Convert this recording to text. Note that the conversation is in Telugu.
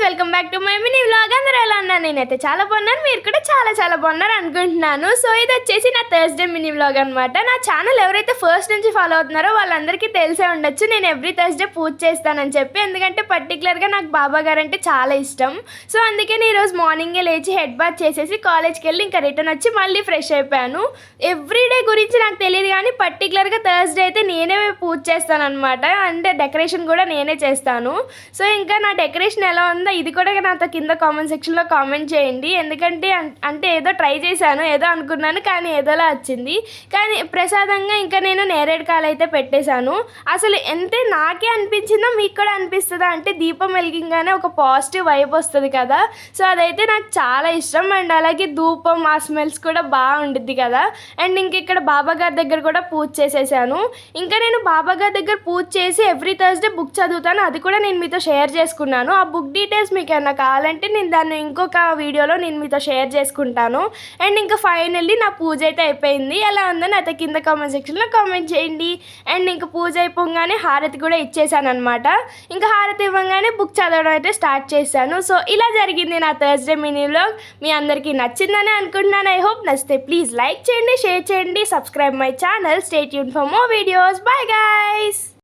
Welcome back to my mini vlog. అందరూ ఎలా ఉన్నారు? నేనైతే చాలా బాగున్నాను, మీరు కూడా చాలా బాగున్నారు అనుకుంటున్నాను. సో ఇది వచ్చేసి నా థర్స్డే మినీ వ్లాగ్ అనమాట. నా ఛానల్ ఎవరైతే ఫస్ట్ నుంచి ఫాలో అవుతున్నారో వాళ్ళందరికీ తెలిసే ఉండొచ్చు నేను ఎవ్రీ థర్స్డే పూజ చేస్తానని చెప్పి. ఎందుకంటే పర్టికులర్గా నాకు బాబా గారు అంటే చాలా ఇష్టం. సో అందుకే నేను ఈరోజు మార్నింగే లేచి హెడ్ బాత్ చేసేసి కాలేజ్కి వెళ్ళి ఇంకా రిటర్న్ వచ్చి మళ్ళీ ఫ్రెష్ అయిపోయాను. ఎవ్రీడే గురించి నాకు తెలియదు కానీ పర్టికులర్గా థర్స్డే అయితే నేనే పూజ చేస్తాను అనమాట. అంటే డెకరేషన్ కూడా నేనే చేస్తాను. సో ఇంకా నా డెకరేషన్ ఎలా ఉందో ఇది కూడా నాతో కింద కామెంట్ సెక్షన్లో కామెంట్ చేయండి. ఎందుకంటే అంటే ఏదో ట్రై చేశాను, ఏదో అనుకున్నాను కానీ ఏదోలా వచ్చింది. కానీ ప్రసాదంగా ఇంకా నేను నేరేడు కాయలు అయితే పెట్టేశాను. అసలు ఎంత నాకే అనిపించిందో మీకు కూడా అనిపిస్తుందా అంటే దీపం వెలిగింగానే ఒక పాజిటివ్ వైబ్ వస్తుంది కదా. సో అదైతే నాకు చాలా ఇష్టం. అండ్ అలాగే ధూపం ఆ స్మెల్స్ కూడా బాగుండిద్ది కదా. అండ్ ఇంక ఇక్కడ బాబా గారి దగ్గర కూడా పూజ చేసేసాను. ఇంకా నేను బాబా గారి దగ్గర పూజ చేసి ఎవ్రీ థర్స్డే బుక్ చదువుతాను. అది కూడా నేను మీతో షేర్ చేసుకున్నాను. ఆ బుక్ డీటెయిల్స్ మీకు ఏమన్నా కావాలంటే నేను దాన్ని ఇంకొక వీడియోలో నేను మీతో షేర్ చేసుకుంటాను. అండ్ ఇంకా ఫైనల్లీ నా పూజ అయితే అయిపోయింది. ఎలా ఉందో నాతో కింద కామెంట్ సెక్షన్లో కామెంట్ చేయండి. అండ్ ఇంకా పూజ అయిపోగానే హారతి కూడా ఇచ్చేసాను అనమాట. ఇంకా హారతి ఇవ్వగానే బుక్ చదవడం అయితే స్టార్ట్ చేశాను. సో ఇలా జరిగింది నా థర్స్డే మినీ వ్లాగ్. మీ అందరికీ నచ్చిందని అనుకుంటున్నాను. ఐ హోప్ నచ్చితే ప్లీజ్ లైక్ చేయండి, షేర్ చేయండి, subscribe my channel. Stay tune for more videos. Bye guys.